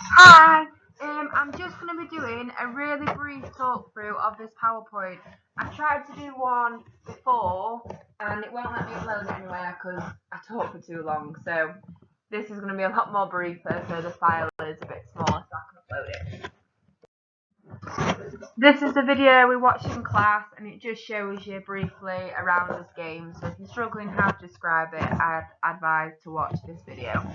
Hi, I'm just going to be doing a really brief talk through of this PowerPoint. I tried to do one before and it won't let me upload it anywhere because I talk for too long. So this is going to be a lot more briefer, so the file is a bit smaller so I can upload it. This is the video we watched in class and it just shows you briefly around this game. So if you're struggling how to describe it, I'd advise to watch this video.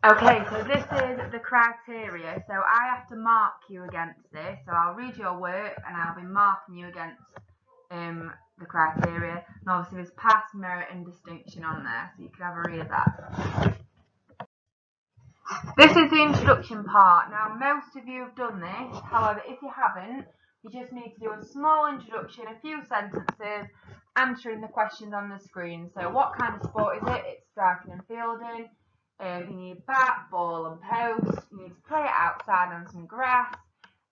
Okay, so this is the criteria. So I have to mark you against this. So I'll read your work and I'll be marking you against the criteria. And obviously there's pass, merit and distinction on there, so you can have a read of that. This is the introduction part. Now most of you have done this, however if you haven't, you just need to do a small introduction, a few sentences, answering the questions on the screen. So what kind of sport is it? It's striking and fielding. You need bat, ball and post. You need to play it outside on some grass.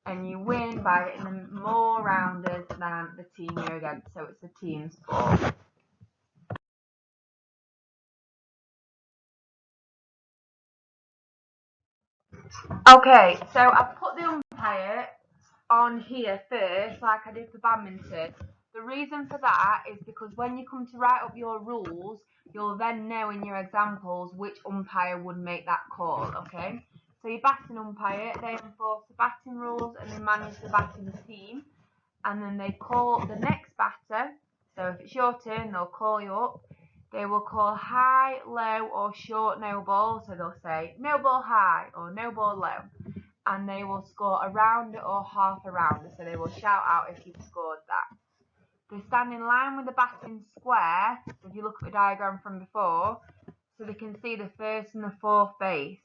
And you win by getting more rounders than the team you're against. So it's a team sport. Okay, so I've put the umpire on here first, like I did for badminton. The reason for that is because when you come to write up your rules, you'll then know in your examples which umpire would make that call, okay? So your batting umpire, they enforce the batting rules and they manage the batting team. And then they call the next batter. So if it's your turn, they'll call you up. They will call high, low or short no ball. So they'll say no ball high or no ball low. And they will score a rounder or half a rounder. So they will shout out if you've scored that. They stand in line with the batting square. So if you look at the diagram from before, so they can see the first and the fourth base.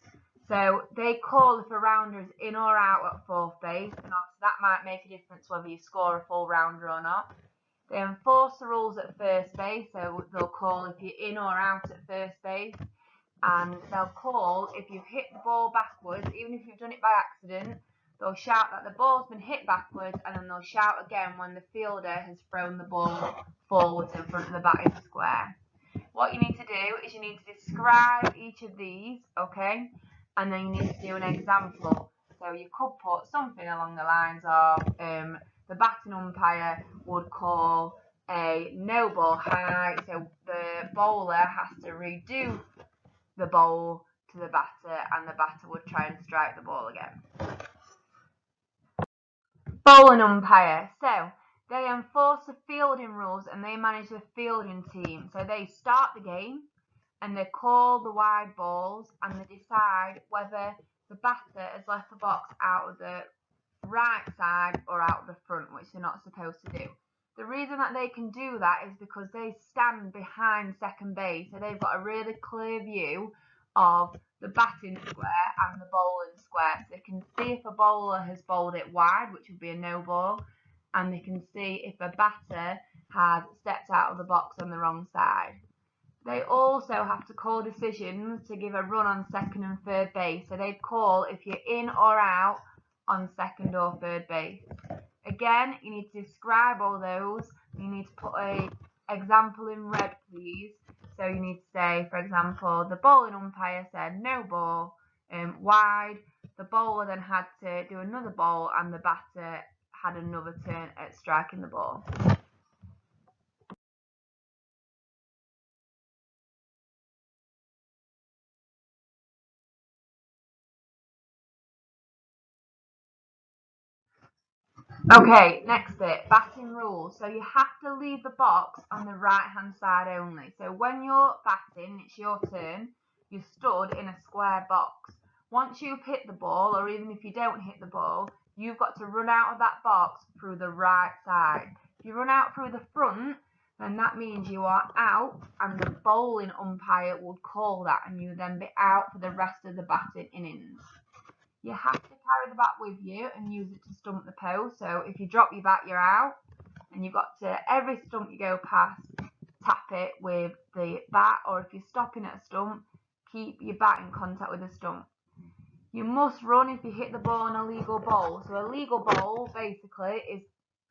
So they call if a rounder is in or out at fourth base, and obviously that might make a difference whether you score a full rounder or not. They enforce the rules at first base, so they'll call if you're in or out at first base, and they'll call if you've hit the ball backwards, even if you've done it by accident. They'll shout that the ball's been hit backwards, and then they'll shout again when the fielder has thrown the ball forwards in front of the batting square. What you need to do is you need to describe each of these, okay? And then you need to do an example. So you could put something along the lines of the batting umpire would call a no ball high, so the bowler has to redo the bowl to the batter and the batter would try and strike the ball again. Bowling umpire. So they enforce the fielding rules and they manage the fielding team. So they start the game and they call the wide balls and they decide whether the batter has left the box out of the right side or out of the front, which they're not supposed to do. The reason that they can do that is because they stand behind second base, so they've got a really clear view of the batting square and the bowling square. So they can see if a bowler has bowled it wide, which would be a no ball, and they can see if a batter has stepped out of the box on the wrong side. They also have to call decisions to give a run on second and third base. So they'd call if you're in or out on second or third base. Again, you need to describe all those. You need to put an example in red, please. So you need to say, for example, the bowling umpire said no ball, wide. The bowler then had to do another ball and the batter had another turn at striking the ball. Okay, next bit, batting rules. So you have to leave the box on the right hand side only. So when you're batting, it's your turn, you're stood in a square box. Once you've hit the ball, or even if you don't hit the ball, you've got to run out of that box through the right side. If you run out through the front, then that means you are out and the bowling umpire would call that and you then be out for the rest of the batting innings. You have to carry the bat with you and use it to stump the post. So if you drop your bat, you're out. And you've got to, every stump you go past, tap it with the bat. Or if you're stopping at a stump, keep your bat in contact with the stump. You must run if you hit the ball on a legal bowl. So a legal bowl basically is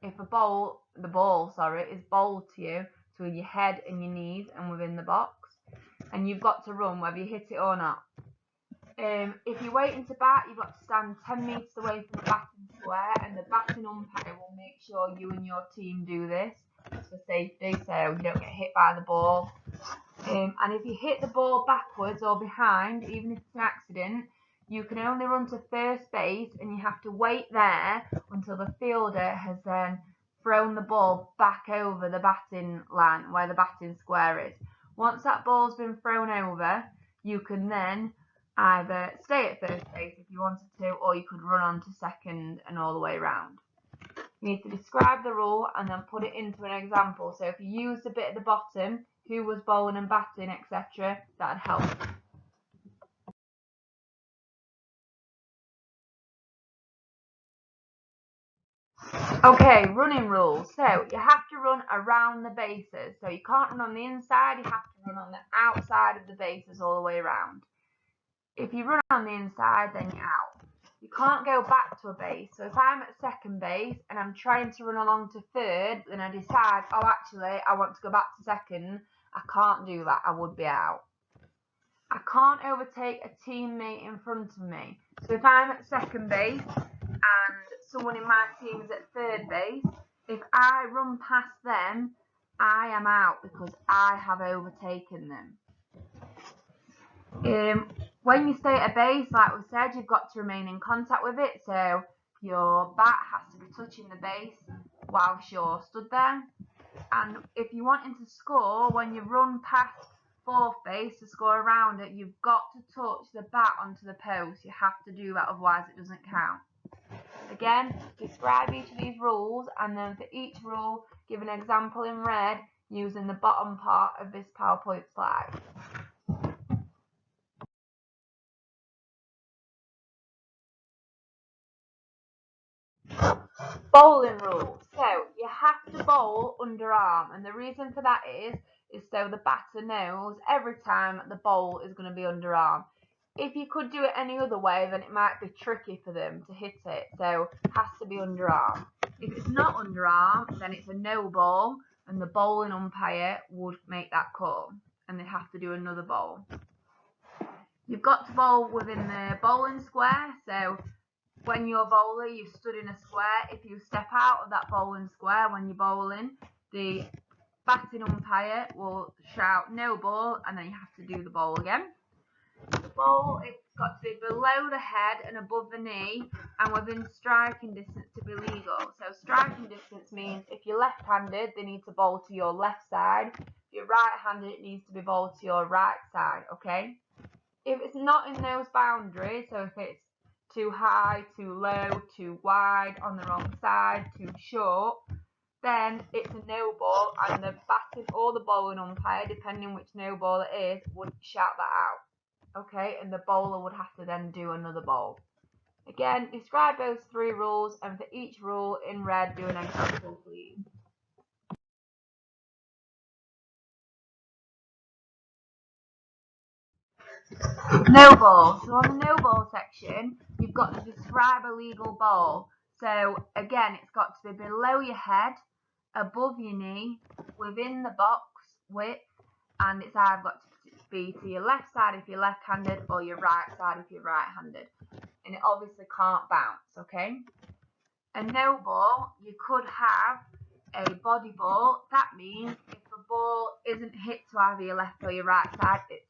if the ball is bowled to you, so with your head and your knees and within the box. And you've got to run whether you hit it or not. If you're waiting to bat, you've got to stand 10 metres away from the batting square, and the batting umpire will make sure you and your team do this for safety, so you don't get hit by the ball. And if you hit the ball backwards or behind, even if it's an accident, you can only run to first base, and you have to wait there until the fielder has then thrown the ball back over the batting line where the batting square is. Once that ball's been thrown over, you can then either stay at first base if you wanted to, or you could run on to second and all the way around. You need to describe the rule and then put it into an example. So if you use the bit at the bottom, who was bowling and batting, etc., that'd help. Okay, running rules. So you have to run around the bases. So you can't run on the inside, you have to run on the outside of the bases all the way around. If you run on the inside, then you're out. You can't go back to a base. So if I'm at second base and I'm trying to run along to third, then I decide, oh, actually, I want to go back to second, I can't do that. I would be out. I can't overtake a teammate in front of me. So if I'm at second base and someone in my team is at third base, if I run past them, I am out because I have overtaken them. When you stay at a base, like we said, you've got to remain in contact with it. So your bat has to be touching the base whilst you're stood there. And if you're wanting to score, when you run past fourth base to score around it, you've got to touch the bat onto the post. You have to do that, otherwise it doesn't count. Again, describe each of these rules, and then for each rule, give an example in red using the bottom part of this PowerPoint slide. Bowling rules. So you have to bowl underarm, and the reason for that is so the batter knows every time the bowl is going to be underarm. If you could do it any other way, then it might be tricky for them to hit it. So it has to be underarm. If it's not underarm, then it's a no ball, and the bowling umpire would make that call, and they'd have to do another bowl. You've got to bowl within the bowling square. So when you're bowling, you stood in a square. If you step out of that bowling square when you're bowling, the batting umpire will shout no ball, and then you have to do the bowl again. The ball, it's got to be below the head and above the knee, and within striking distance to be legal. So striking distance means if you're left-handed, they need to bowl to your left side. If you're right-handed, it needs to be bowled to your right side, okay? If it's not in those boundaries, so if it's too high, too low, too wide, on the wrong side, too short, then it's a no ball, and the batting or the bowling umpire, depending which no ball it is, would shout that out. Okay, and the bowler would have to then do another bowl. Again, describe those three rules, and for each rule in red, do an example, please. No ball. So on the no ball section, you've got to describe a legal ball. So again, it's got to be below your head, above your knee, within the box width, and it's either got to be to your left side if you're left-handed, or your right side if you're right-handed. And it obviously can't bounce, okay? A no ball, you could have a body ball. That means if the ball isn't hit to either your left or your right side, it's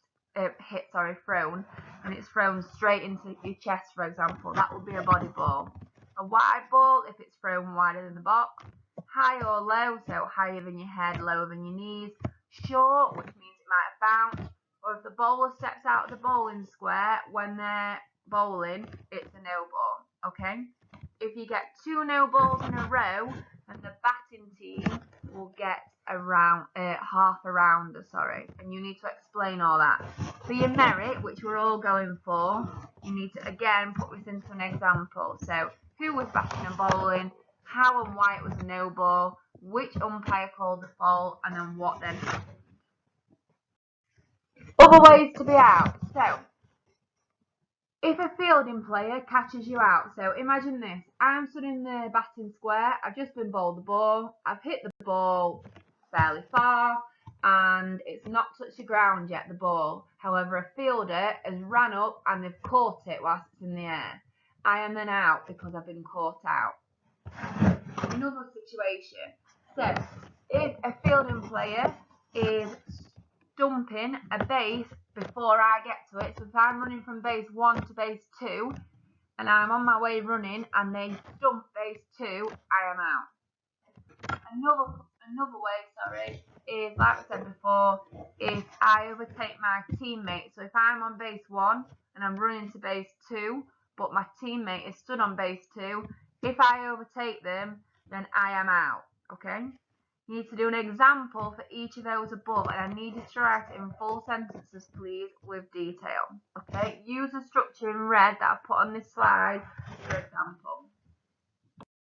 thrown, and it's thrown straight into your chest, for example, that would be a body ball. A wide ball, if it's thrown wider than the box. High or low, so higher than your head, lower than your knees. Short, which means it might bounce. Or if the bowler steps out of the bowling square when they're bowling, it's a no ball, okay? If you get two no balls in a row, then the batting team will get half a rounder, and you need to explain all that. For your merit, which we're all going for, you need to again put this into an example. So who was batting and bowling, how and why it was a no ball, which umpire called the foul, and then what then happened. Other ways to be out. So if a fielding player catches you out, so imagine this, I'm stood in the batting square, I've just been bowled the ball, I've hit the ball fairly far, and it's not touched the ground yet, the ball. However, a fielder has ran up and they've caught it whilst it's in the air. I am then out because I've been caught out. Another situation. So, if a fielding player is stumping a base before I get to it, so if I'm running from base 1 to base 2, and I'm on my way running and they stump base 2, I am out. Another way, is like I said before, if I overtake my teammate. So if I'm on base 1 and I'm running to base 2, but my teammate is stood on base 2, if I overtake them, then I am out. Okay? You need to do an example for each of those above, and I need you to write it in full sentences, please, with detail. Okay? Use the structure in red that I've put on this slide for example.